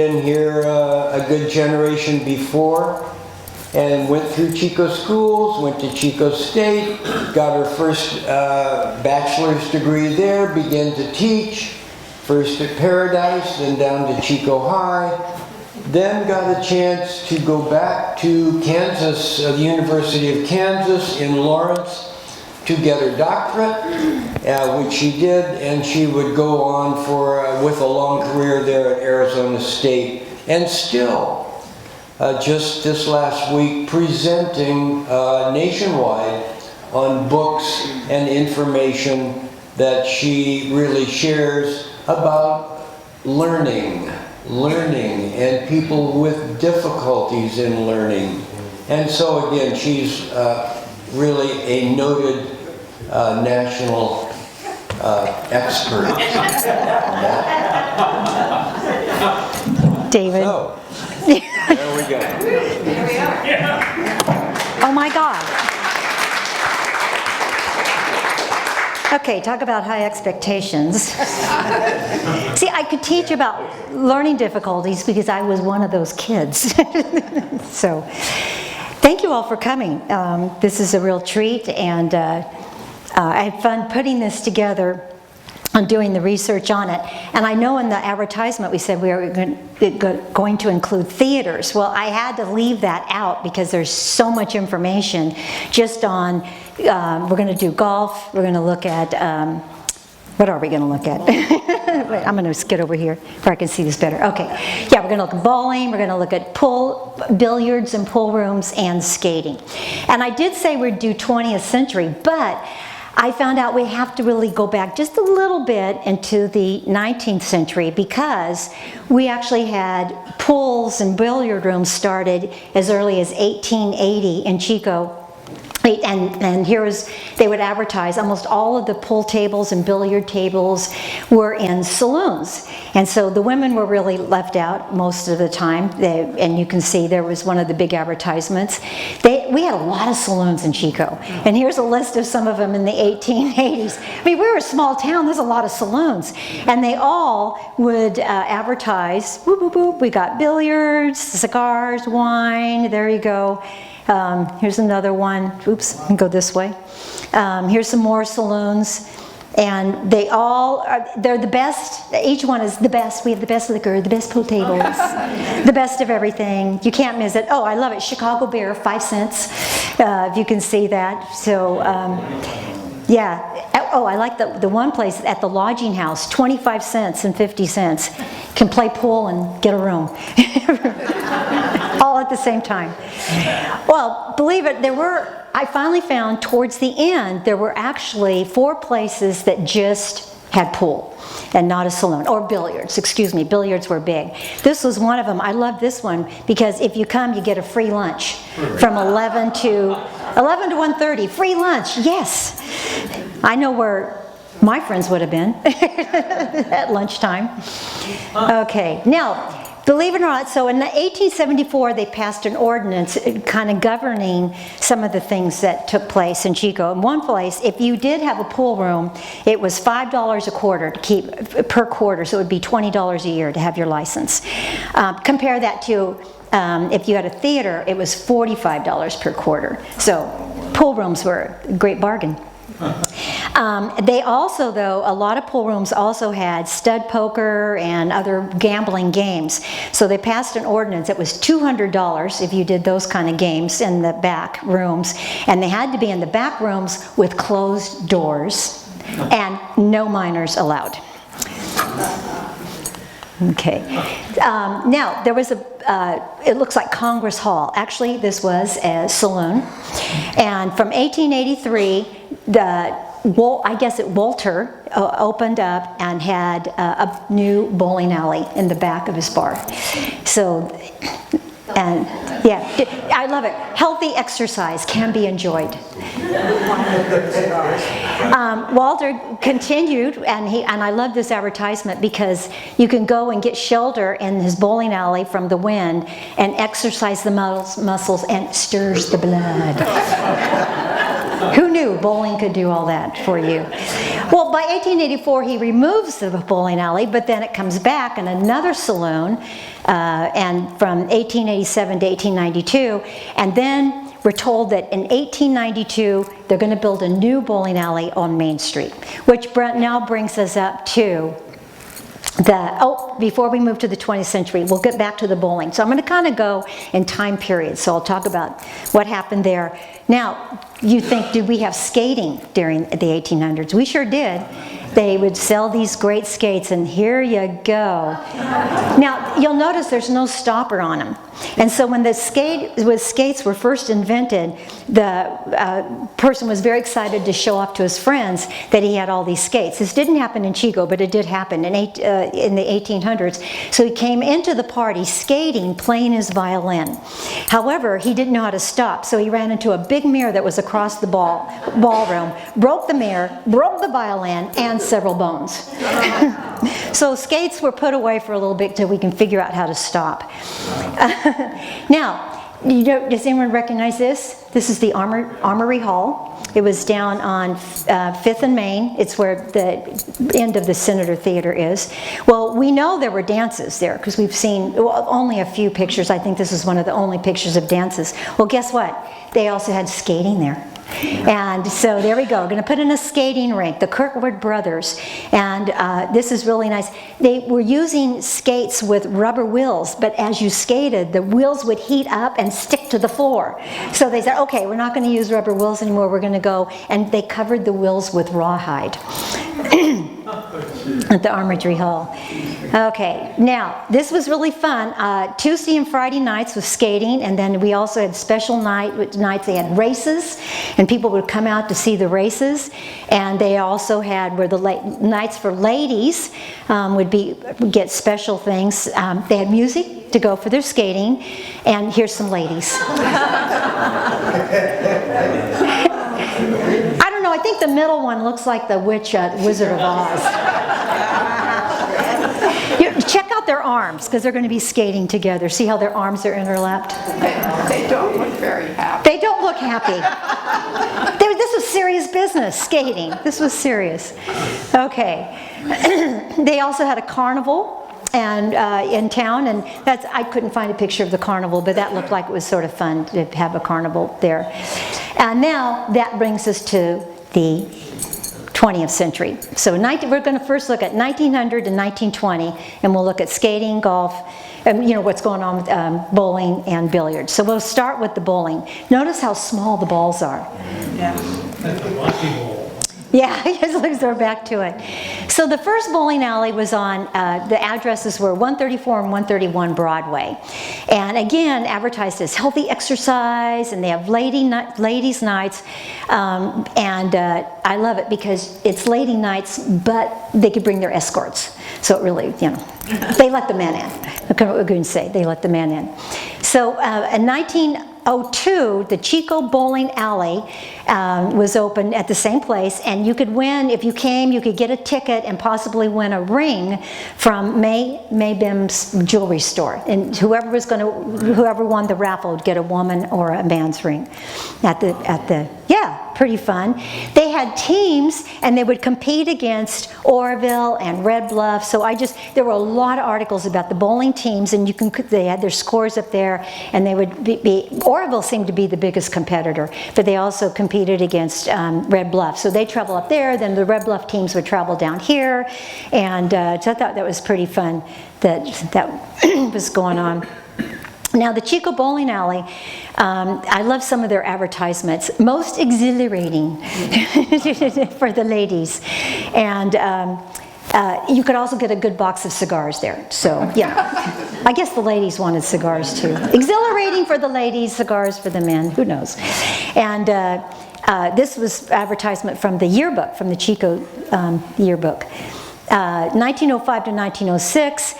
Been here a good generation before, and went through Chico schools, went to Chico State, got her first bachelor's degree there, began to teach, first at Paradise, then down to Chico High, then got a chance to go back to Kansas, the University of Kansas in Lawrence, to get her doctorate, which she did, and she would go on with a long career there at Arizona State, and still, just this last week, presenting nationwide on books and information that she really shares about learning and people with difficulties in learning. And so again, she's really a noted national expert on that. David. So, there we go. Here we are. Oh my God. Okay, talk about high expectations. See, I could teach about learning difficulties because I was one of those kids. So, thank you all for coming. This is a real treat, and I had fun putting this together and doing the research on it. And I know in the advertisement we said we were going to include theaters. Well, I had to leave that out because there's so much information just on, we're going to do golf, we're going to look at, what are we going to look at? Wait, I'm going to get over here where I can see this better. Okay, yeah, we're going to look at bowling, we're going to look at billiards and pool rooms and skating. And I did say we'd do 20th century, but I found out we have to really go back just a little bit into the 19th century because we actually had pools and billiard rooms started as early as 1880 in Chico. And here was, they would advertise, almost all of the pool tables and billiard tables were in saloons. And so the women were really left out most of the time. And you can see there was one of the big advertisements. We had a lot of saloons in Chico. And here's a list of some of them in the 1880s. I mean, we were a small town, there's a lot of saloons. And they all would advertise, whoop, whoop, whoop, we got billiards, cigars, wine, there you go. Here's another one. Oops, I can go this way. Here's some more saloons. And they all, they're the best. Each one is the best. We have the best liquor, the best pool tables, the best of everything. You can't miss it. Oh, I love it. Chicago beer, 5 cents, if you can see that. So, yeah. Oh, I like the one place at the lodging house, 25 cents and 50 cents. Can play pool and get a room. All at the same time. Well, believe it, I finally found towards the end, there were actually 4 places that just had pool and not a saloon, or billiards, excuse me, billiards were big. This was one of them. I love this one because if you come, you get a free lunch from 11 to 1:30, free lunch, yes. I know where my friends would have been at lunchtime. Okay, now, believe it or not, so in 1874 they passed an ordinance kind of governing some of the things that took place in Chico. In one place, if you did have a pool room, it was $5 a quarter to keep per quarter, so it would be $20 a year to have your license. Compare that to if you had a theater, it was $45 per quarter. So pool rooms were a great bargain. They also, though, a lot of pool rooms also had stud poker and other gambling games. So they passed an ordinance. It was $200 if you did those kind of games in the back rooms. And they had to be in the back rooms with closed doors and no minors allowed. Okay. Now, there was it looks like Congress Hall. Actually, this was a saloon. And from 1883, Walter opened up and had a new bowling alley in the back of his bar. So, and yeah, I love it. Healthy exercise can be enjoyed. Walter continued, and I love this advertisement because you can go and get shelter in his bowling alley from the wind and exercise the muscles and stirs the blood. Who knew bowling could do all that for you? Well, by 1884, he removes the bowling alley, but then it comes back in another saloon, and from 1887 to 1892, and then we're told that in 1892, they're going to build a new bowling alley on Main Street, which now brings us up to before we move to the 20th century, we'll get back to the bowling. So I'm going to kind of go in time periods. So I'll talk about what happened there. Now, you think, did we have skating during the 1800s? We sure did. They would sell these great skates, and here you go. Now, you'll notice there's no stopper on them. And so when skates were first invented, the person was very excited to show off to his friends that he had all these skates. This didn't happen in Chico, but it did happen in the 1800s. So he came into the party skating, playing his violin. However, he didn't know how to stop, so he ran into a big mirror that was across the ballroom, broke the mirror, broke the violin, and several bones. So skates were put away for a little bit till we can figure out how to stop. Now, does anyone recognize this? This is the Armory Hall. It was down on 5th and Main. It's where the end of the Senator Theater is. Well, we know there were dances there because we've seen only a few pictures. I think this is one of the only pictures of dances. Well, guess what? They also had skating there. And so there we go. We're going to put in a skating rink, the Kirkwood brothers. And this is really nice. They were using skates with rubber wheels, but as you skated, the wheels would heat up and stick to the floor. So they said, okay, we're not going to use rubber wheels anymore. We're going to go. And they covered the wheels with rawhide at the Armory Hall. Okay, now this was really fun. Tuesday and Friday nights was skating, and then we also had special nights. They had races, and people would come out to see the races. And they also had where the nights for ladies would get special things. They had music to go for their skating, and here's some ladies. I don't know. I think the middle one looks like the Wizard of Oz. Check out their arms, because they're going to be skating together. See how their arms are interlapped? They don't look very happy. They don't look happy. This was serious business, skating. This was serious. Okay. They also had a carnival in town, and I couldn't find a picture of the carnival, but that looked like it was sort of fun to have a carnival there. And now that brings us to the 20th century. So we're going to first look at 1900 to 1920, and we'll look at skating, golf, and what's going on with bowling and billiards. So we'll start with the bowling. Notice how small the balls are. Yeah. That's a lucky bowl. Yeah, they're back to it. So the first bowling alley was on, the addresses were 134 and 131 Broadway. And again, advertised as healthy exercise, and they have ladies' nights. I love it because it's lady nights, but they could bring their escorts. So it really, they let the men in. What can we say? They let the men in. So in 1902, the Chico Bowling Alley was open at the same place, and you could win, if you came, you could get a ticket and possibly win a ring from May Bim's jewelry store. And whoever won the raffle would get a woman or a man's ring pretty fun. They had teams, and they would compete against Oroville and Red Bluff. So there were a lot of articles about the bowling teams, and they had their scores up there, and they would Oroville seemed to be the biggest competitor, but they also competed against Red Bluff. So they travel up there, then the Red Bluff teams would travel down here, and so I thought that was pretty fun that was going on. Now, the Chico Bowling Alley, I love some of their advertisements. Most exhilarating for the ladies. And you could also get a good box of cigars there. So, yeah. I guess the ladies wanted cigars, too. Exhilarating for the ladies, cigars for the men. Who knows? And this was advertisement from the yearbook, from the Chico yearbook. 1905 to 1906,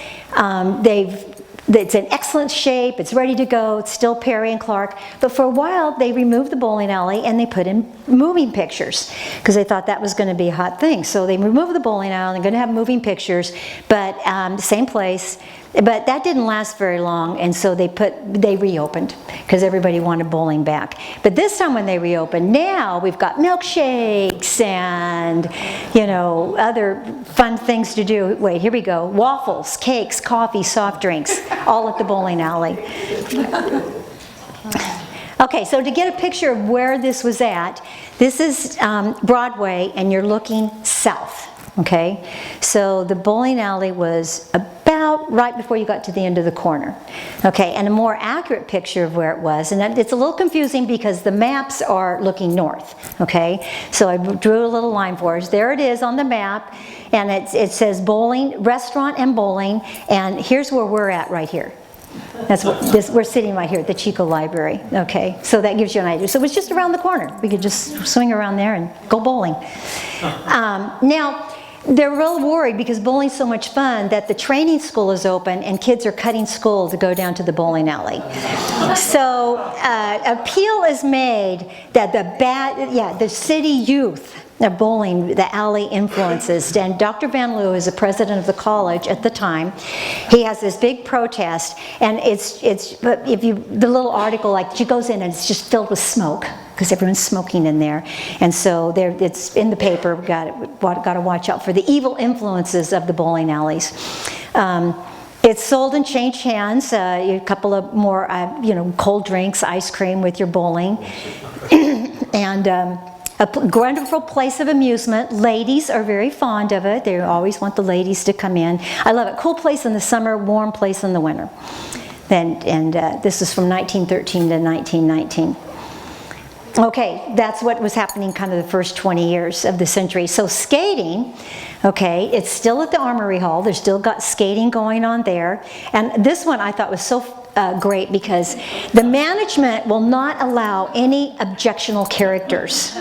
it's in excellent shape, it's ready to go, it's still Perry and Clark. But for a while, they removed the bowling alley and they put in moving pictures because they thought that was going to be a hot thing. So they removed the bowling alley, they're going to have moving pictures, but same place. But that didn't last very long, and so they reopened because everybody wanted bowling back. But this time when they reopened, now we've got milkshakes and, you know, other fun things to do. Wait, here we go. Waffles, cakes, coffee, soft drinks, all at the bowling alley. Okay, so to get a picture of where this was at, this is Broadway, and you're looking south. Okay, so the bowling alley was about right before you got to the end of the corner. Okay, and a more accurate picture of where it was, and it's a little confusing because the maps are looking north. Okay, so I drew a little line for us. There it is on the map, and it says bowling, restaurant and bowling, and here's where we're at right here. That's what we're sitting right here at the Chico Library. Okay, so that gives you an idea. So it was just around the corner. We could just swing around there and go bowling. Now, they're real worried because bowling's so much fun that the training school is open and kids are cutting school to go down to the bowling alley. So appeal is made that the city youth of bowling, the alley influences, and Dr. Van Loo is the president of the college at the time. He has this big protest, and the little article, like, she goes in and it's just filled with smoke because everyone's smoking in there, and so it's in the paper. Got to watch out for the evil influences of the bowling alleys. It's sold and changed hands. A couple of more, cold drinks, ice cream with your bowling, and. A wonderful place of amusement. Ladies are very fond of it. They always want the ladies to come in. I love it. Cool place in the summer, warm place in the winter. And this is from 1913 to 1919. Okay, that's what was happening kind of the first 20 years of the century. So skating, okay, it's still at the Armory Hall. There's still got skating going on there. And this one I thought was so great because the management will not allow any objectionable characters.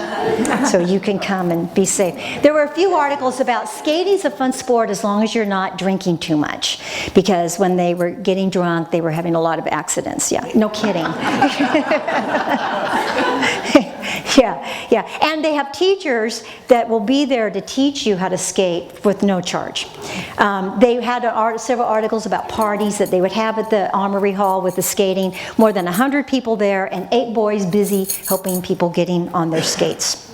So you can come and be safe. There were a few articles about skating's a fun sport as long as you're not drinking too much. Because when they were getting drunk, they were having a lot of accidents. Yeah, no kidding. Yeah. And they have teachers that will be there to teach you how to skate with no charge. They had several articles about parties that they would have at the Armory Hall with the skating. More than 100 people there and 8 boys busy helping people getting on their skates.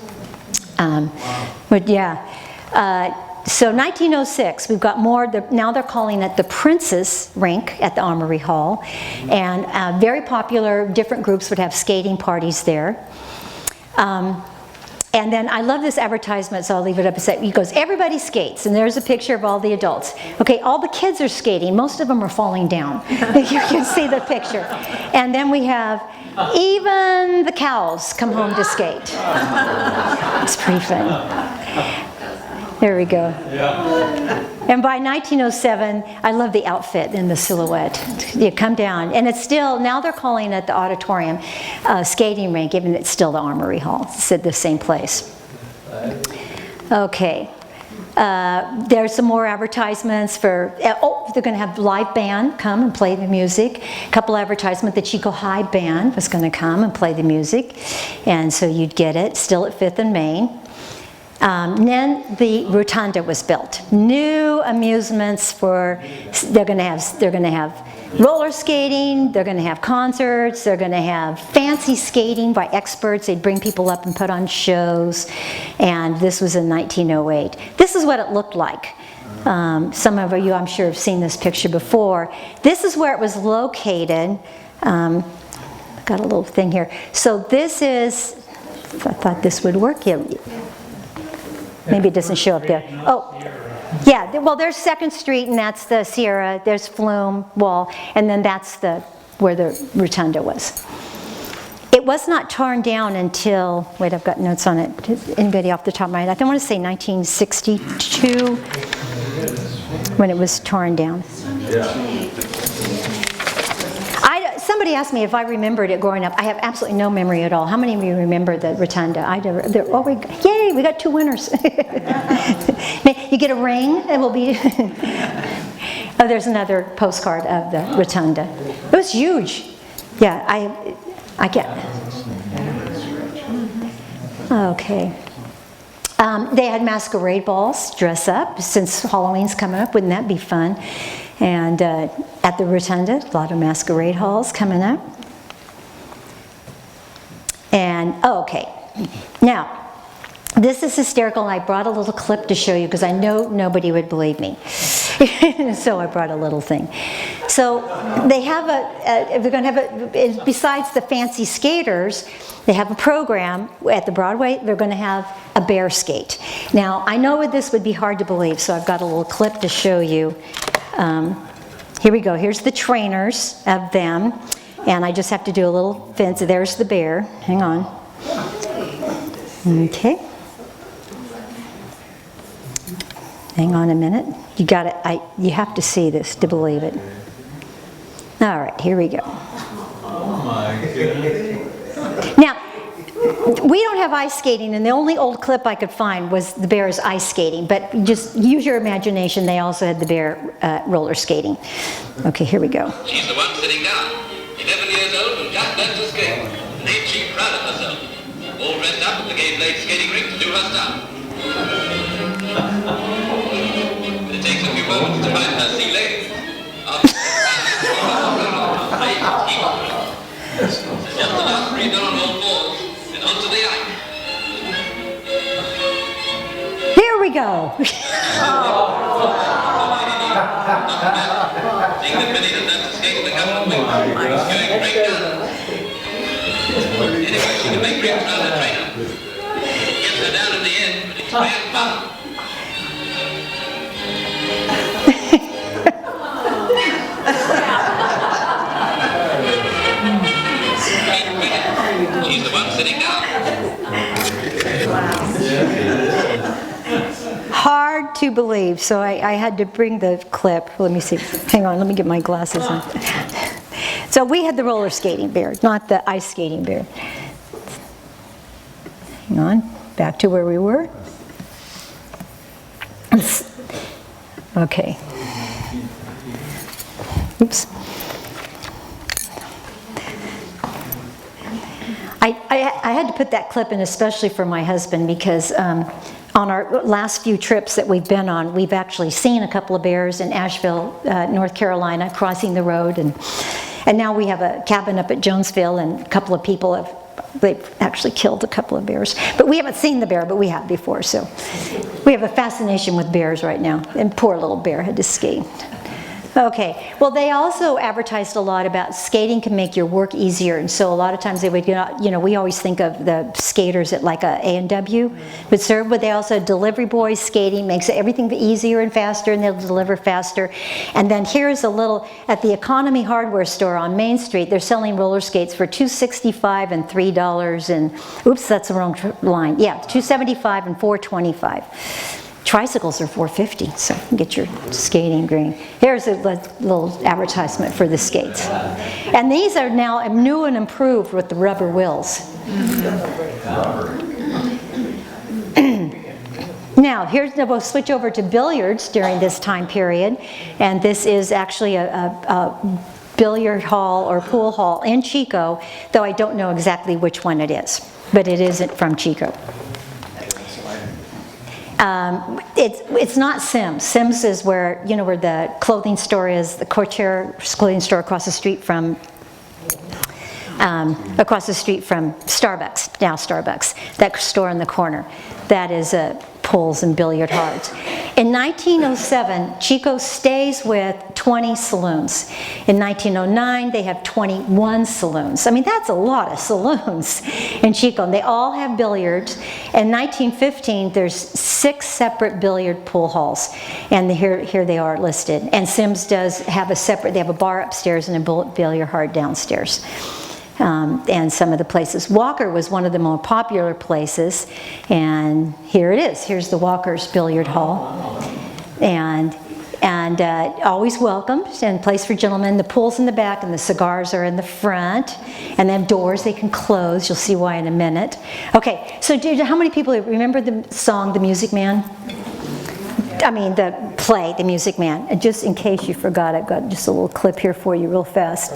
So 1906, we've got more, now they're calling it the Princess Rink at the Armory Hall. And very popular, different groups would have skating parties there. And then I love this advertisement, so I'll leave it up a sec. He goes, everybody skates, and there's a picture of all the adults. Okay, all the kids are skating. Most of them are falling down. You can see the picture. And then we have, even the cows come home to skate. It's pretty funny. There we go. And by 1907, I love the outfit and the silhouette. You come down, and it's still, now they're calling it the auditorium skating rink, even it's still the Armory Hall. It's at the same place. Okay. There's some more advertisements for, they're going to have live band come and play the music. A couple advertisements, the Chico High Band was going to come and play the music. And so you'd get it, still at 5th and Main. Then the rotunda was built. New amusements they're going to have roller skating, they're going to have concerts, they're going to have fancy skating by experts. They'd bring people up and put on shows. And this was in 1908. This is what it looked like. Some of you, I'm sure, have seen this picture before. This is where it was located. Got a little thing here. So this is, I thought this would work. Yeah. Maybe it doesn't show up there. Oh, yeah, well, there's 2nd Street, and that's the Sierra. There's Flume Wall, and then that's where the rotunda was. It was not torn down until, wait, I've got notes on it. Anybody off the top of my head? I want to say 1962 when it was torn down. Somebody asked me if I remembered it growing up. I have absolutely no memory at all. How many of you remember the rotunda? Yay, we got 2 winners. You get a ring, and we'll be... Oh, there's another postcard of the rotunda. It was huge. Yeah, I get... Okay. They had masquerade balls, dress up, since Halloween's coming up. Wouldn't that be fun? And at the Rotunda, a lot of masquerade halls coming up. And, oh, okay. Now, this is hysterical, and I brought a little clip to show you because I know nobody would believe me. So I brought a little thing. So they have they're going to have besides the fancy skaters, they have a program at the Broadway. They're going to have a bear skate. Now, I know this would be hard to believe, so I've got a little clip to show you. Here we go. Here's the trainers of them. And I just have to do a little fence. There's the bear. Hang on. Okay. Hang on a minute. You got it. You have to see this to believe it. All right, here we go. Oh my goodness. Now, we don't have ice skating, and the only old clip I could find was the bears ice skating. But just use your imagination. They also had the bear roller skating. Okay, here we go. She's the one sitting down. 11 years old and just learned to skate. And ain't she proud of herself? All dressed up at the Game Blade skating rink to do her stuff. But it takes a few moments to find her sea legs. So just enough to read on all fours and onto the ice. Here we go. Seeing that Billy doesn't have to skate in the couple of weeks, it's going great down. Anyway, she can make rings around the trainer. Gets her down in the end, but it's bad fun. She's the one sitting down. Hard to believe, so I had to bring the clip. Let me see. Hang on, let me get my glasses on. So we had the roller skating bear, not the ice skating bear. Hang on, back to where we were. Okay. Oops. I had to put that clip in especially for my husband because on our last few trips that we've been on, we've actually seen a couple of bears in Asheville, North Carolina, crossing the road, and now we have a cabin up at Jonesville, and a couple of people they've actually killed a couple of bears. But we haven't seen the bear, but we have before, so we have a fascination with bears right now, and poor little bear had to skate. Okay, well they also advertised a lot about skating can make your work easier, and so a lot of times they would, we always think of the skaters at like a A&W would serve, but they also had delivery boys skating, makes everything easier and faster, and they'll deliver faster. And then here's a little, at the Economy Hardware store on Main Street, they're selling roller skates for $2.65 and $3 and, oops, that's the wrong line, yeah, $2.75 and $4.25. Tricycles are $4.50, so you can get your skating green. Here's a little advertisement for the skates. And these are now new and improved with the rubber wheels. Now, we'll switch over to billiards during this time period. And this is actually a billiard hall or pool hall in Chico, though I don't know exactly which one it is. But it isn't from Chico. It's not Sims. Sims is where where the clothing store is, the Corsair clothing store across the street from Starbucks. Now Starbucks, that store in the corner, that is pools and billiard halls. In 1907, Chico stays with 20 saloons. In 1909, they have 21 saloons. I mean, that's a lot of saloons in Chico, and they all have billiards. In 1915, there's 6 separate billiard pool halls, and here they are listed. And Sims does have they have a bar upstairs and a billiard hall downstairs. And some of the places. Walker was one of the more popular places, and here it is. Here's the Walker's Billiard Hall, and always welcomed and place for gentlemen. The pool's in the back, and the cigars are in the front, and they have doors they can close. You'll see why in a minute. Okay, so how many people remember the song "The Music Man"? I mean, the play, The Music Man. And just in case you forgot, I've got just a little clip here for you real fast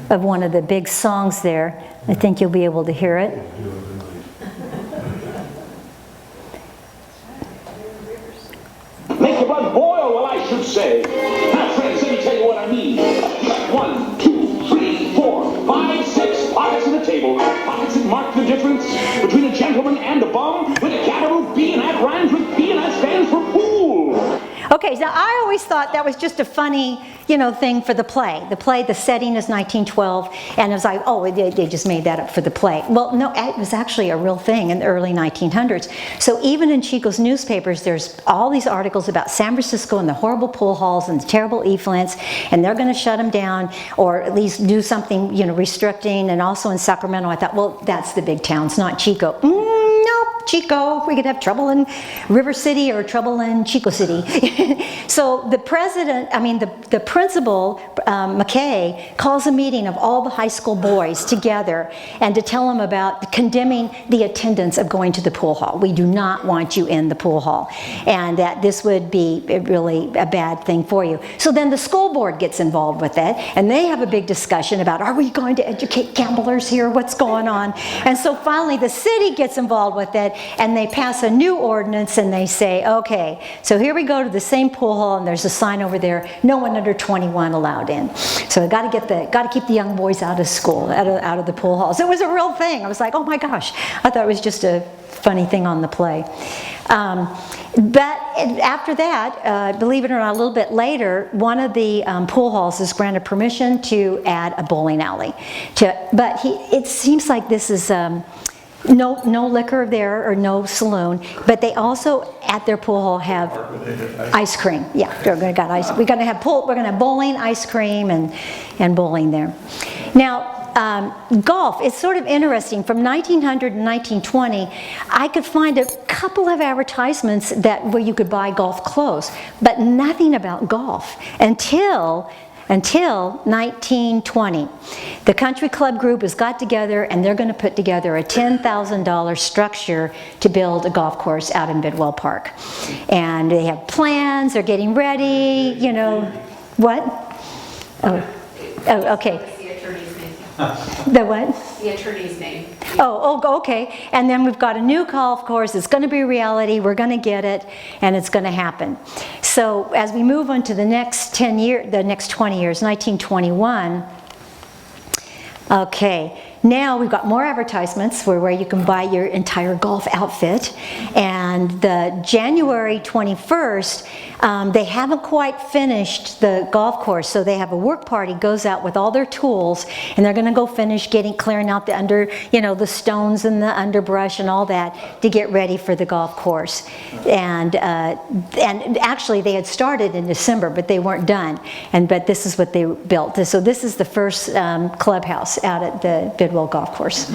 of one of the big songs there. I think you'll be able to hear it. Make the blood boil, well, I should say. Now, friends, let me tell what I mean. 1, 2, 3, 4, 5, 6 pockets in the table. Pockets that mark the difference between a gentleman and a bum with a capital B, and that rhymes with P, and that stands for pool. Okay, so I always thought that was just a funny, thing for the play. The setting is 1912, and it was like, oh, they just made that up for the play. Well, no, it was actually a real thing in the early 1900s. So even in Chico's newspapers, there's all these articles about San Francisco and the horrible pool halls and the terrible effluents, and they're going to shut them down, or at least do something, restricting. And also in Sacramento, I thought, well, that's the big towns, not Chico. Nope, Chico, we could have trouble in River City or trouble in Chico City. So the principal, McKay, calls a meeting of all the high school boys together and to tell them about condemning the attendance of going to the pool hall. We do not want you in the pool hall, and that this would be really a bad thing for you. So then the school board gets involved with it, and they have a big discussion about, are we going to educate gamblers here? What's going on? And so finally the city gets involved with it, and they pass a new ordinance, and they say, okay, so here we go to the same pool hall, and there's a sign over there, no one under 21 allowed in. So got to keep the young boys out of school, out of the pool halls. It was a real thing. I was like, oh my gosh, I thought it was just a funny thing on the play. But after that, believe it or not, a little bit later, one of the pool halls is granted permission to add a bowling alley. But it seems like this is no liquor there or no saloon, but they also at their pool hall have ice cream. Yeah, they're going to got ice. We're going to have bowling, ice cream, and bowling there. Now. Golf, it's sort of interesting. From 1900 to 1920, I could find a couple of advertisements where you could buy golf clothes, but nothing about golf until 1920. The country club group has got together, and they're going to put together a $10,000 structure to build a golf course out in Bidwell Park. And they have plans, they're getting ready, what? Oh, okay. The what? The attorney's name. Oh, okay. And then we've got a new golf course. It's going to be a reality. We're going to get it, and it's going to happen. So as we move on to the next 20 years, 1921. Okay. Now we've got more advertisements where you can buy your entire golf outfit. And the January 21st, they haven't quite finished the golf course, so they have a work party, goes out with all their tools, and they're going to go finish clearing out the stones and the underbrush and all that to get ready for the golf course. And actually they had started in December, but they weren't done. But this is what they built. So this is the first clubhouse out at the Bidwell Golf Course.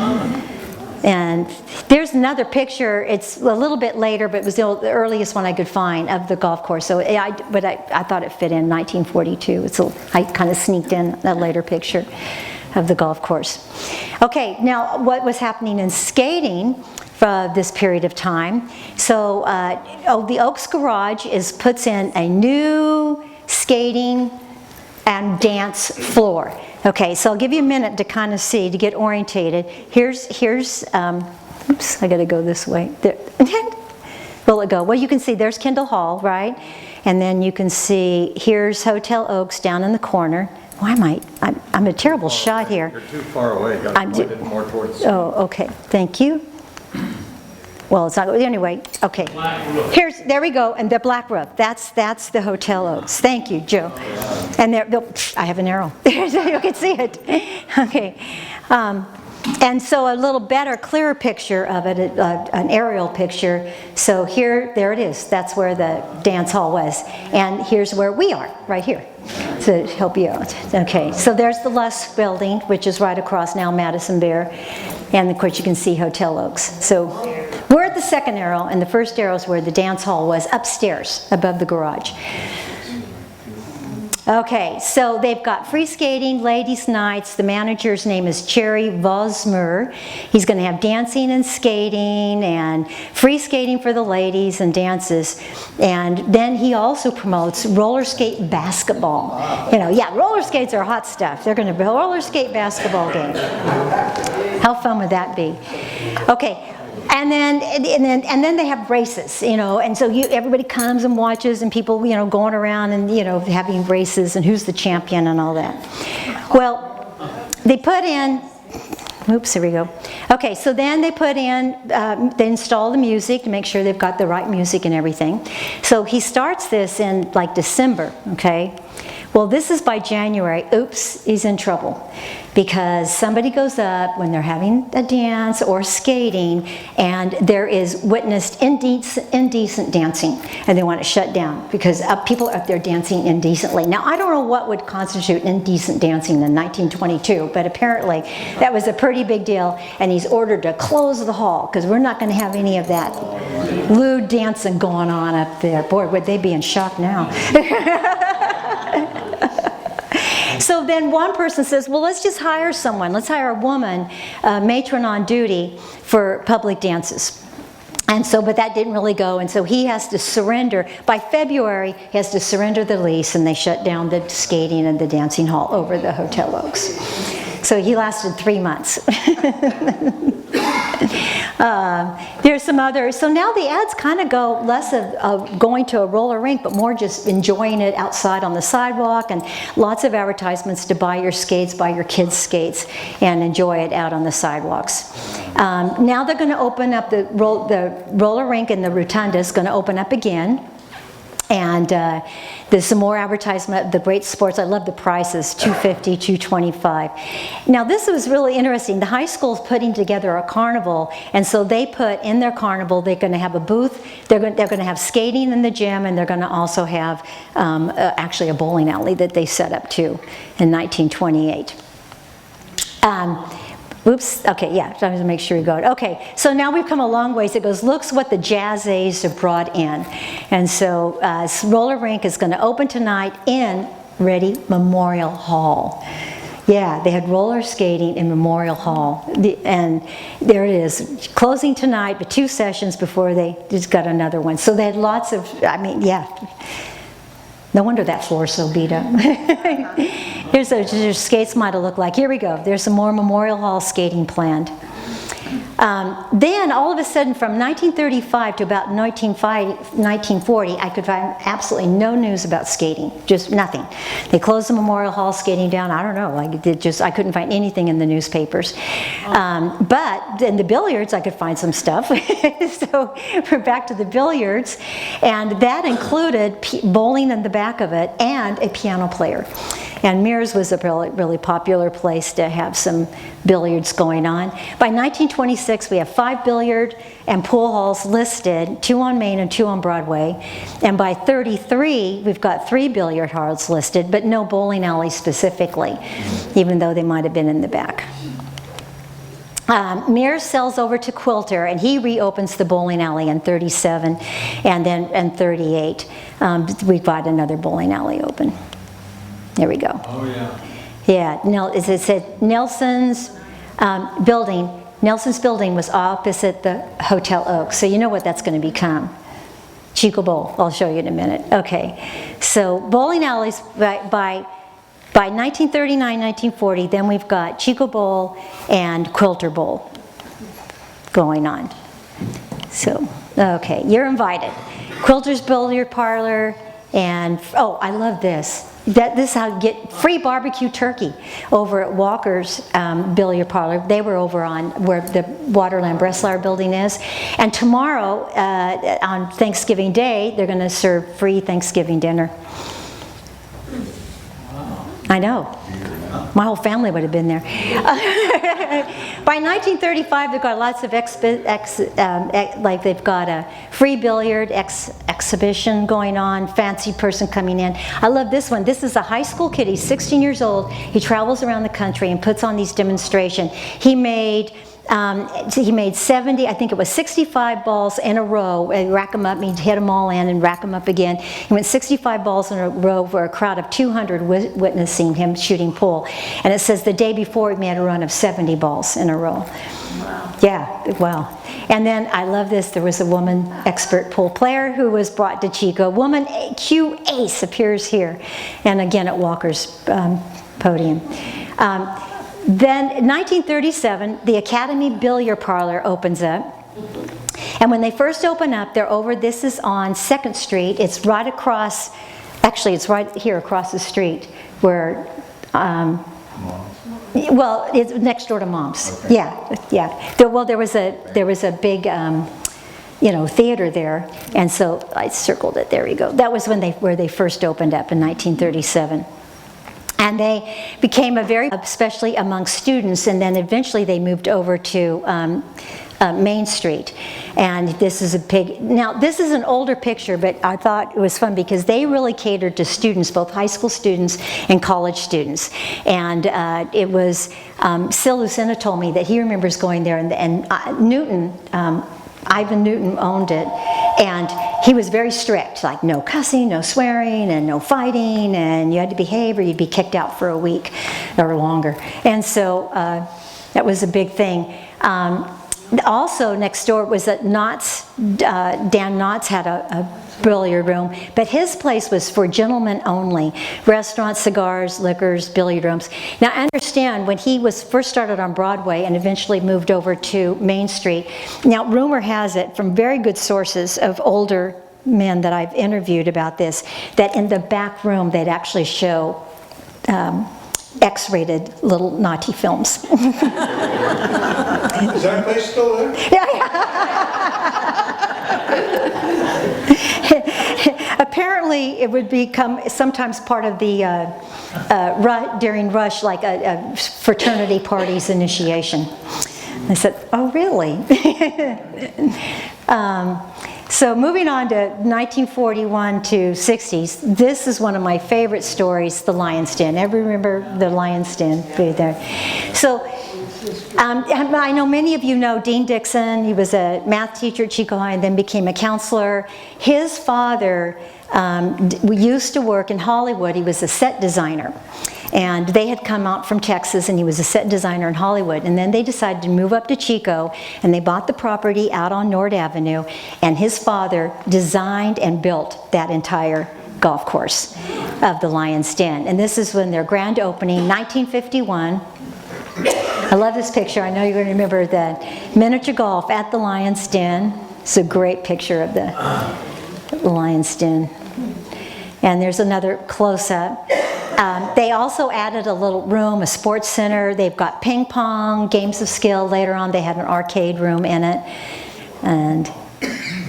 And there's another picture. It's a little bit later, but it was the earliest one I could find of the golf course. So I thought it fit in 1942. I kind of sneaked in a later picture of the golf course. Okay, now what was happening in skating for this period of time? So the Oaks Garage puts in a new skating and dance floor. Okay, so I'll give you a minute to kind of see, to get orientated. Here's oops, I gotta go this way. Will it go? Well, you can see there's Kendall Hall, right? And then you can see here's Hotel Oaks down in the corner. Why am I'm a terrible shot here. You're too far away. You gotta point it more towards. Oh, okay, thank you. Well, it's not, anyway, okay. There we go, and the black roof, that's the Hotel Oaks. Thank you, Joe. And I have an arrow, so you can see it. Okay, and so a little better, clearer picture of it, an aerial picture. So there it is, that's where the dance hall was. And here's where we are, right here, to help you out. Okay, so there's the Luss building, which is right across now, Madison Bear. And of course you can see Hotel Oaks. So we're at the second arrow, and the first arrow is where the dance hall was, upstairs, above the garage. Okay, so they've got free skating, ladies' nights. The manager's name is Cherry Vosmer. He's going to have dancing and skating, and free skating for the ladies and dances. And then he also promotes roller skate basketball. Roller skates are hot stuff. They're going to roller skate basketball game. How fun would that be? Okay. And then they have races, you know, and so everybody comes and watches, and people, you know, going around and, you know, having races and who's the champion and all that. Well, they put in, oops, here we go. Okay, so then they put in, they install the music to make sure they've got the right music and everything. So he starts this in like December, okay? Well, this is by January. Oops, he's in trouble. Because somebody goes up when they're having a dance or skating, and there is witnessed indecent dancing, and they want it shut down because people are up there dancing indecently. Now, I don't know what would constitute indecent dancing in 1922, but apparently that was a pretty big deal, and he's ordered to close the hall because we're not going to have any of that lewd dancing going on up there. Boy, would they be in shock now. So then one person says, well, let's just hire someone. Let's hire a woman, matron on duty for public dances. And so, but that didn't really go, and so he has to surrender. By February, he has to surrender the lease, and they shut down the skating and the dancing hall over the Hotel Oaks. So he lasted 3 months. There's some other, so now the ads kind of go less of going to a roller rink, but more just enjoying it outside on the sidewalk, and lots of advertisements to buy your skates, buy your kids' skates, and enjoy it out on the sidewalks. Now they're going to open up the roller rink, and the rotunda is going to open up again. And there's some more advertisement of the great sports. I love the prices, $250, $225. Now this was really interesting. The high school's putting together a carnival, and so they put in their carnival, they're going to have a booth, they're going to have skating in the gym, and they're going to also have actually a bowling alley that they set up too in 1928. Oops, okay, yeah, I want to make sure you got it. Okay, so now we've come a long ways. It goes, looks what the Jazz A's have brought in. And so roller rink is going to open tonight in, ready, Memorial Hall. Yeah, they had roller skating in Memorial Hall. And there it is, closing tonight, but 2 sessions before they just got another one. So they had lots of, I mean, yeah. No wonder that floor's so beat up. Here's what your skates might have looked like. Here we go. There's some more Memorial Hall skating planned. Then all of a sudden from 1935 to about 1940, I could find absolutely no news about skating, just nothing. They closed the Memorial Hall skating down. I don't know, I couldn't find anything in the newspapers. But in the billiards, I could find some stuff. So we're back to the billiards, and that included bowling in the back of it and a piano player. And Mears was a really popular place to have some billiards going on. By 1926, we have 5 billiard and pool halls listed, 2 on Main and 2 on Broadway. And by 33, we've got 3 billiard halls listed, but no bowling alley specifically, even though they might have been in the back. Mears sells over to Quilter, and he reopens the bowling alley in 37, and then in 38, we've got another bowling alley open. There we go. Oh, yeah. Yeah, as it said, Nelson's building was opposite the Hotel Oaks, so you know what that's going to become. Chico Bowl, I'll show you in a minute. Okay, so bowling alleys by 1939, 1940, then we've got Chico Bowl and Quilter Bowl going on. So, okay, you're invited. Quilter's Billiard Parlor, and, oh, I love this. This is how you get free barbecue turkey over at Walker's Billiard Parlor. They were over on where the Waterland Breslau building is. And tomorrow, on Thanksgiving Day, they're going to serve free Thanksgiving dinner. I know. My whole family would have been there. By 1935, they've got lots of like they've got a free billiard exhibition going on, fancy person coming in. I love this one. This is a high school kid. He's 16 years old. He travels around the country and puts on these demonstrations. He made 70, I think it was 65 balls in a row. He rack them up, he'd hit them all in and rack them up again. He went 65 balls in a row for a crowd of 200 witnessing him shooting pool. And it says the day before he made a run of 70 balls in a row. Wow. Yeah, wow. And then I love this, there was a woman expert pool player who was brought to Chico. Woman Q Ace appears here. And again at Walker's podium. Then in 1937, the Academy Billiard Parlor opens up. And when they first open up, they're over, this is on 2nd Street. It's right across, actually it's right here across the street where, well, it's next door to Mom's. Okay. Yeah. Well, there was a big, theater there, and so I circled it. There we go. That was where they first opened up in 1937. And they became especially among students, and then eventually they moved over to Main Street. And this is now this is an older picture, but I thought it was fun because they really catered to students, both high school students and college students. And it was, Sil Lucena told me that he remembers going there, and Newton, Ivan Newton owned it, and he was very strict, like no cussing, no swearing, and no fighting, and you had to behave or you'd be kicked out for a week or longer. And so that was a big thing. Also next door was that Knott's, Dan Knott's had a billiard room, but his place was for gentlemen only. Restaurants, cigars, liquors, billiard rooms. Now understand, when he was first started on Broadway and eventually moved over to Main Street, now rumor has it from very good sources of older men that I've interviewed about this, that in the back room they'd actually show X-rated little naughty films. Is that place still there? Apparently, it would become sometimes part of the during Rush, like a fraternity party's initiation. I said, "Oh, really?" So moving on to 1941 to 60s, this is one of my favorite stories, the Lion's Den. Everybody remember the Lion's Den? There. So I know many of you know Dean Dixon. He was a math teacher at Chico High and then became a counselor. His father used to work in Hollywood. He was a set designer. And they had come out from Texas, and he was a set designer in Hollywood. And then they decided to move up to Chico, and they bought the property out on Nord Avenue, and his father designed and built that entire golf course of the Lion's Den. And this is when their grand opening, 1951. I love this picture. I know you're going to remember that miniature golf at the Lion's Den. It's a great picture of the Lion's Den. And there's another close-up. They also added a little room, a sports center. They've got ping pong, games of skill. Later on, they had an arcade room in it. And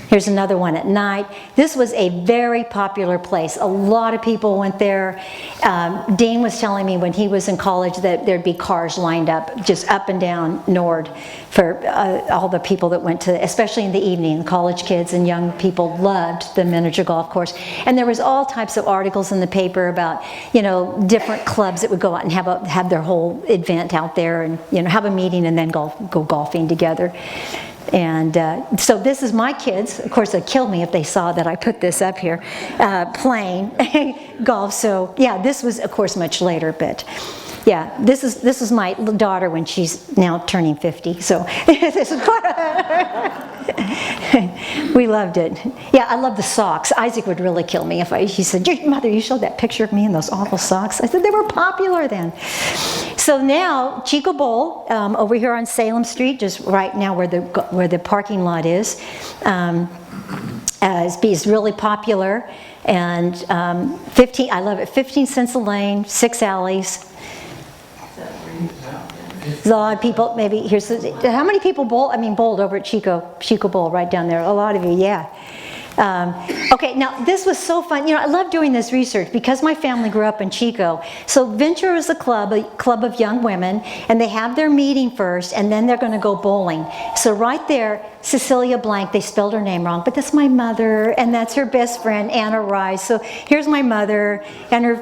here's another one at night. This was a very popular place. A lot of people went there. Dean was telling me when he was in college that there'd be cars lined up, just up and down Nord for all the people that went to, especially in the evening. College kids and young people loved the miniature golf course. And there was all types of articles in the paper about, different clubs that would go out and have their whole event out there and, have a meeting and then go golfing together. And so this is my kids. Of course, they'd kill me if they saw that I put this up here, playing golf. So yeah, this was, of course, much later, but yeah, this is my daughter when she's now turning 50. So this is we loved it. Yeah, I love the socks. Isaac would really kill me if he said, "Mother, you showed that picture of me in those awful socks." I said, they were popular then. So now, Chico Bowl, over here on Salem Street, just right now where the parking lot is really popular. And I love it, 15 cents a lane, 6 alleys. There's a lot of people, maybe, how many people bowled over at Chico Bowl right down there? A lot of you, yeah. Okay, now this was so fun. I love doing this research because my family grew up in Chico. So Venture is a club of young women, and they have their meeting first, and then they're going to go bowling. So right there, Cecilia Blank, they spelled her name wrong, but that's my mother, and that's her best friend, Anna Rice. So here's my mother and her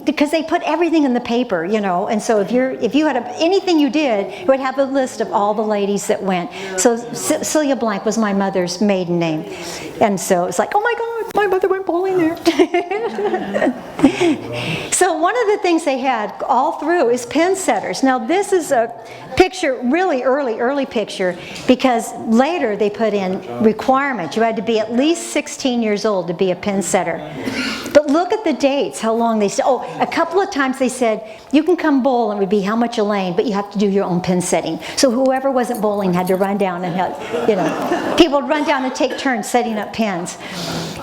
because they put everything in the paper, and so if you had anything you did, it would have a list of all the ladies that went. So Cecilia Blank was my mother's maiden name. And so it's like, oh my God, my mother went bowling there. So one of the things they had all through is pin setters. Now this is a picture, really early picture, because later they put in requirements. You had to be at least 16 years old to be a pin setter. But look at the dates, how long they said. Oh, a couple of times they said, you can come bowl and it would be how much a lane, but you have to do your own pin setting. So whoever wasn't bowling had to run down and help, you know, people would run down and take turns setting up pins.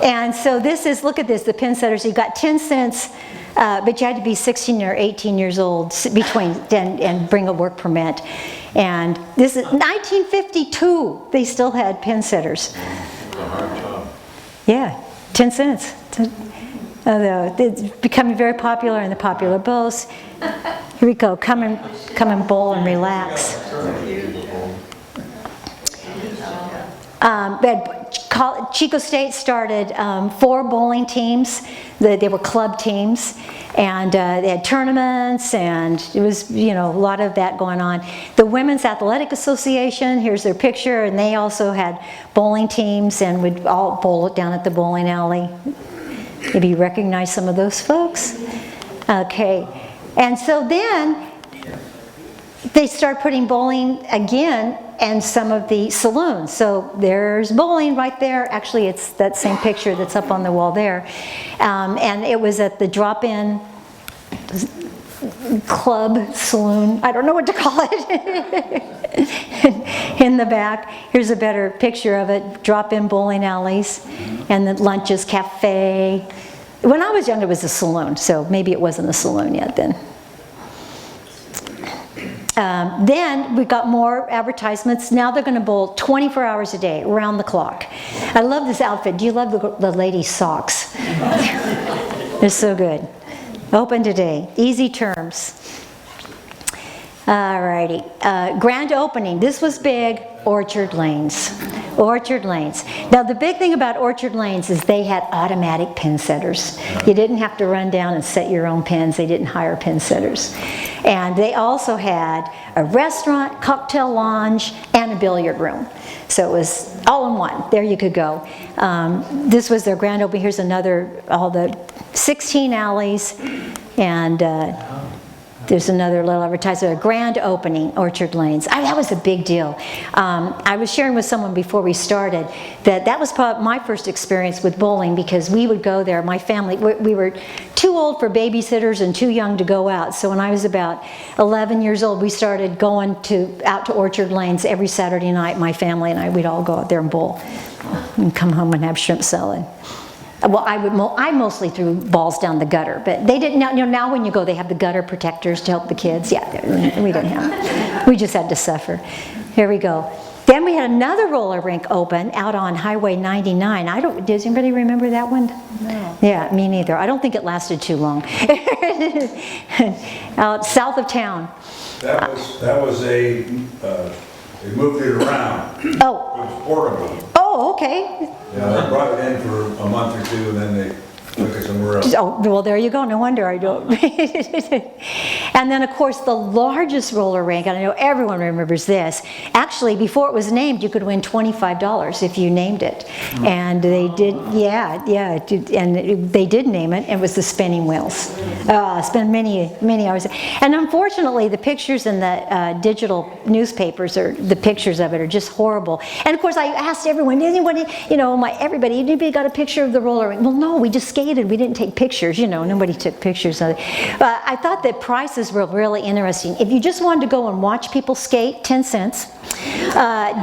And so this is, look at this, the pin setters, you got 10 cents, but you had to be 16 or 18 years old between and bring a work permit. And this is 1952, they still had pin setters. Yeah, 10 cents. Although it's becoming very popular in the popular bowls. Here we go, come and bowl and relax. Chico State started 4 bowling teams. They were club teams, and they had tournaments, and it was, you know, a lot of that going on. The Women's Athletic Association, here's their picture, and they also had bowling teams and would all bowl it down at the bowling alley. Maybe you recognize some of those folks. Okay, and so then they start putting bowling again and some of the saloons. So there's bowling right there. Actually, it's that same picture that's up on the wall there. And it was at the drop-in club, saloon, I don't know what to call it, in the back. Here's a better picture of it, drop-in bowling alleys, and the lunches, cafe. When I was young, it was a saloon, so maybe it wasn't a saloon yet then. Then we got more advertisements. Now they're going to bowl 24 hours a day, around the clock. I love this outfit. Do you love the ladies' socks? They're so good. Open today. Easy terms. Alrighty. Grand opening. This was big. Orchard Lanes. Orchard Lanes. Now the big thing about Orchard Lanes is they had automatic pin setters. You didn't have to run down and set your own pins. They didn't hire pin setters. And they also had a restaurant, cocktail lounge, and a billiard room. So it was all in one. There you could go. This was their grand opening. Here's another, all the 16 alleys, and there's another little advertisement, a grand opening, Orchard Lanes. That was a big deal. I was sharing with someone before we started that was probably my first experience with bowling, because we would go there, my family, we were too old for babysitters and too young to go out. So when I was about 11 years old, we started going out to Orchard Lanes every Saturday night. My family and I, we'd all go out there and bowl and come home and have shrimp salad. Well, I mostly threw balls down the gutter, but they didn't. Now when you go, they have the gutter protectors to help the kids. Yeah, we didn't have. We just had to suffer. Here we go. Then we had another roller rink open out on Highway 99. Does anybody remember that one? No. Yeah, me neither. I don't think it lasted too long. Out south of town. That was they moved it around. Oh. It was portable. Oh, okay. Yeah, they brought it in for a month or two, and then they took it somewhere else. Oh, well, there you go. No wonder I don't. And then, of course, the largest roller rink, and I know everyone remembers this. Actually, before it was named, you could win $25 if you named it. And they did, and they did name it. It was the spinning wheels. Spent many hours. And unfortunately, the pictures in the digital newspapers, the pictures of it are just horrible. And of course, I asked everyone, anybody got a picture of the roller rink? Well, no, we just skated. We didn't take pictures. Nobody took pictures of it. I thought that prices were really interesting. If you just wanted to go and watch people skate, 10 cents.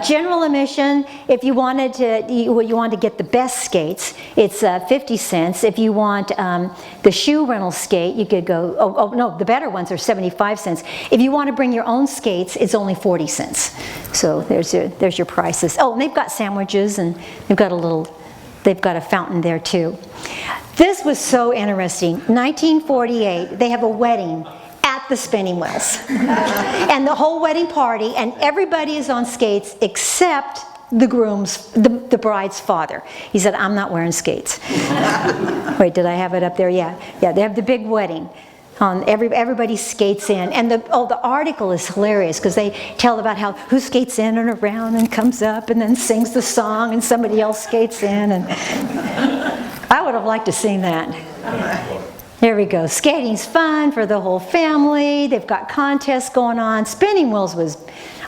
General admission, if you wanted to get the best skates, it's 50 cents. If you want the shoe rental skate, you could go, no, the better ones are 75 cents. If you want to bring your own skates, it's only 40 cents. So there's your prices. Oh, and they've got sandwiches, and they've got a fountain there too. This was so interesting. 1948, they have a wedding at the spinning wheels. And the whole wedding party, and everybody is on skates except the bride's father. He said, I'm not wearing skates. Wait, did I have it up there? Yeah, they have the big wedding. Everybody skates in, and the article is hilarious because they tell about who skates in and around and comes up and then sings the song, and somebody else skates in, and I would have liked to sing that. There we go. Skating's fun for the whole family. They've got contests going on. Spinning wheels was,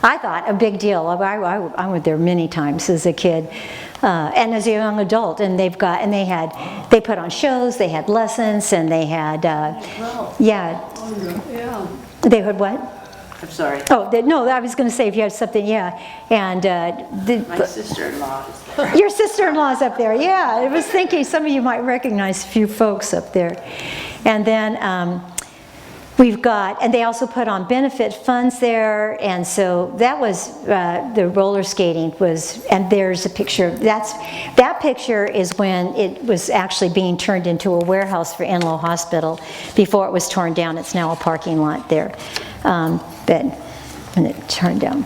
I thought, a big deal. I went there many times as a kid. and as a young adult, and they put on shows, they had lessons, and they had, Yeah. they had what? I'm sorry. Oh, no, I was going to say if you had something, yeah. And My sister-in-law is there. your sister-in-law's up there, yeah. I was thinking some of you might recognize a few folks up there. And then we've got, and they also put on benefit funds there, and so that was, the roller skating was, and there's a picture, that picture is when it was actually being turned into a warehouse for Enloe Hospital before it was torn down. It's now a parking lot there, but when it turned down.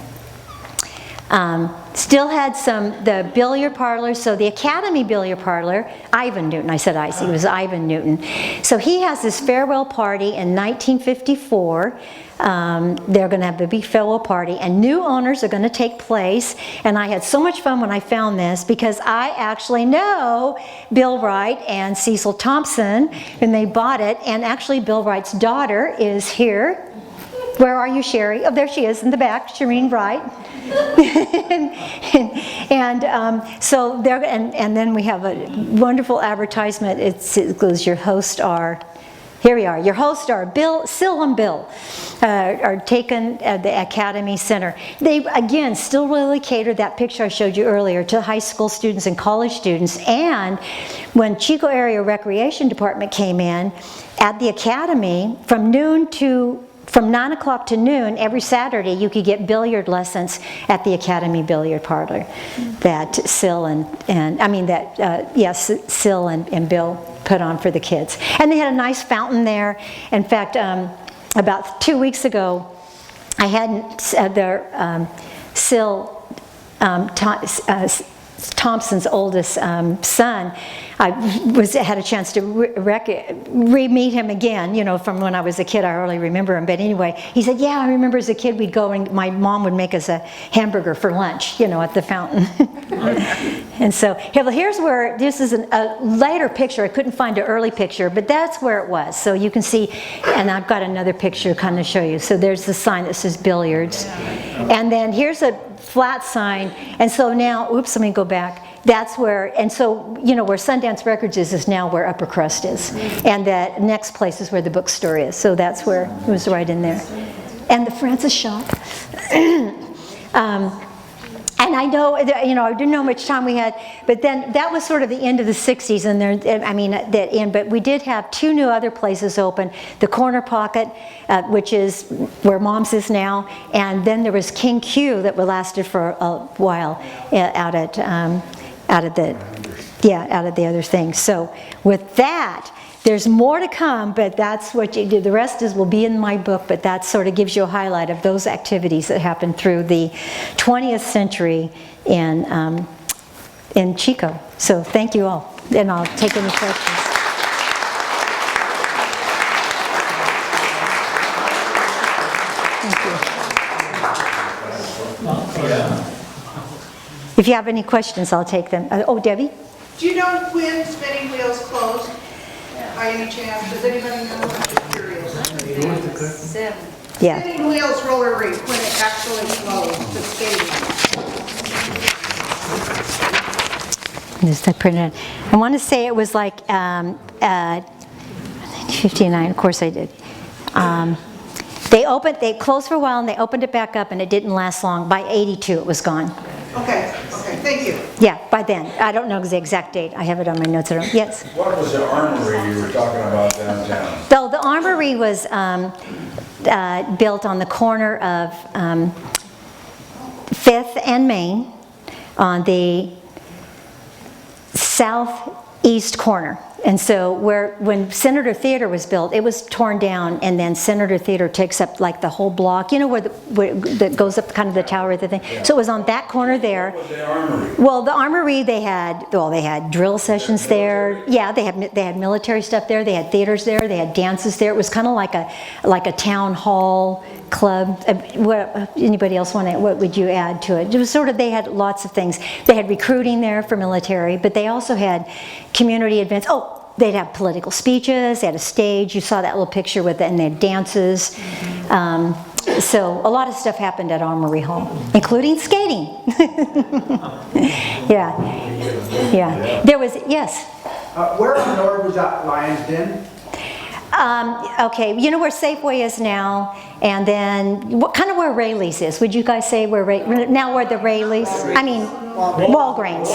Still had the billiard parlor, so the Academy billiard parlor, Ivan Newton, I said Ice, it was Ivan Newton. So he has this farewell party in 1954. They're going to have a big farewell party, and new owners are going to take place. And I had so much fun when I found this, because I actually know Bill Wright and Cecil Thompson, and they bought it. And actually, Bill Wright's daughter is here. Where are you, Sherry? Oh, there she is in the back, Shireen Wright. So there, and then we have a wonderful advertisement. It goes, your hosts are, here we are, your hosts are Sil and Bill, are taken at the Academy Center. They, again, still really cater, that picture I showed you earlier, to high school students and college students. And when Chico Area Recreation Department came in, at the Academy, from 9 o'clock to noon every Saturday, you could get billiard lessons at the Academy Billiard Parlor that Sil and Bill put on for the kids. And they had a nice fountain there. In fact, about 2 weeks ago, I had Sil Thompson's oldest son. I had a chance to re-meet him again, from when I was a kid. I hardly remember him, but anyway, he said, yeah, I remember as a kid we'd go and my mom would make us a hamburger for lunch, at the fountain. And so, here's where, this is a later picture. I couldn't find an early picture, but that's where it was. So you can see, and I've got another picture to kind of show you. So there's the sign that says billiards. And then here's a flat sign, and so now, oops, let me go back. That's where, and so, where Sundance Records is now where Upper Crust is. And the next place is where the bookstore is. So that's where, it was right in there. And the Francis shop. And I know, I didn't know how much time we had, but then that was sort of the end of the 60s, and but we did have 2 new other places open. The Corner Pocket, which is where Mom's is now, and then there was King Q that lasted for a while out of the other thing. So with that, there's more to come, but that's what you do. The rest will be in my book, but that sort of gives you a highlight of those activities that happened through the 20th century in Chico. So thank you all, and I'll take any questions. Thank you. If you have any questions, I'll take them. Oh, Debbie? Do you know when Spinning Wheels closed? By any chance? Does anybody know? I'm just curious. Yeah. Spinning Wheels roller rink, when it actually closed, the skating. Just that printed. I want to say it was like 59. Of course I did. They closed for a while and they opened it back up, and it didn't last long. By 82, it was gone. Okay, thank you. Yeah, by then. I don't know the exact date. I have it on my notes. Yes? What was the armory you were talking about downtown? So the armory was built on the corner of 5th and Main on the southeast corner. And so when Senator Theater was built, it was torn down, and then Senator Theater takes up like the whole block, where that goes up kind of the tower of the thing. Yeah. So it was on that corner there. What was the armory? Well, the armory, they had drill sessions there. Yeah, they had military stuff there. They had theaters there. They had dances there. It was kind of like a town hall club. Anybody else what would you add to it? It was sort of, they had lots of things. They had recruiting there for military, but they also had community events. Oh, they'd have political speeches. They had a stage. You saw that little picture and they had dances. So a lot of stuff happened at Armory Hall, including skating. Yeah, yeah. There was, yes. Where on North was that Lion's Den? Okay, you know where Safeway is now, and then kind of where Rayleigh's is. Would you guys say where now where the Rayleigh's? I mean, Walgreens.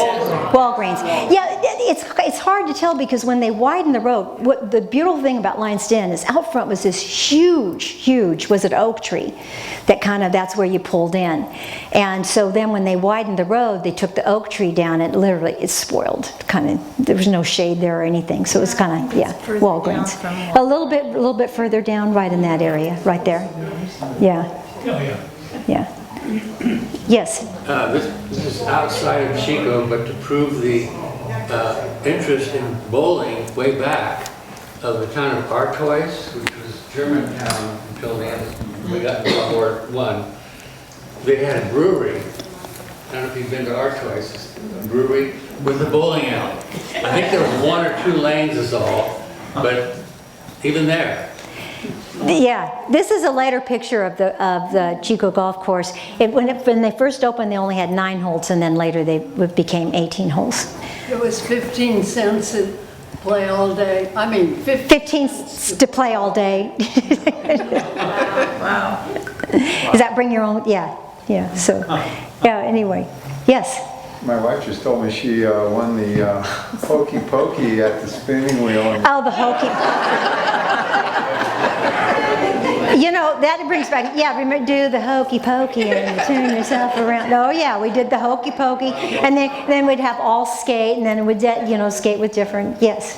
Walgreens. Yeah, it's hard to tell because when they widened the road, what the beautiful thing about Lion's Den is out front was this huge, was it oak tree? That that's where you pulled in. And so then when they widened the road, they took the oak tree down and literally it's spoiled. There was no shade there or anything. So it was Walgreens. A little bit further down, right in that area, right there. Yeah. Yeah. Yes. This is outside of Chico, but to prove the interest in bowling way back of the town of Artois, which was Germantown until we got into World War I. They had a brewery. I don't know if you've been to Artois, it's a brewery with a bowling alley. I think there was 1 or 2 lanes is all, but even there. Yeah, this is a later picture of the Chico Golf Course. When they first opened, they only had 9 holes, and then later they became 18 holes. It was 15 cents to play all day. I mean, 15 to play all day. Wow. Does that bring your own? Yeah, yeah. So, yeah. Anyway, yes. My wife just told me she won the hokey pokey at the spinning wheel. Oh, the hokey. You know, that brings back, yeah, remember, do the hokey pokey and you turn yourself around. Oh yeah, we did the hokey pokey, and then we'd have all skate, and then we'd, skate with different, yes.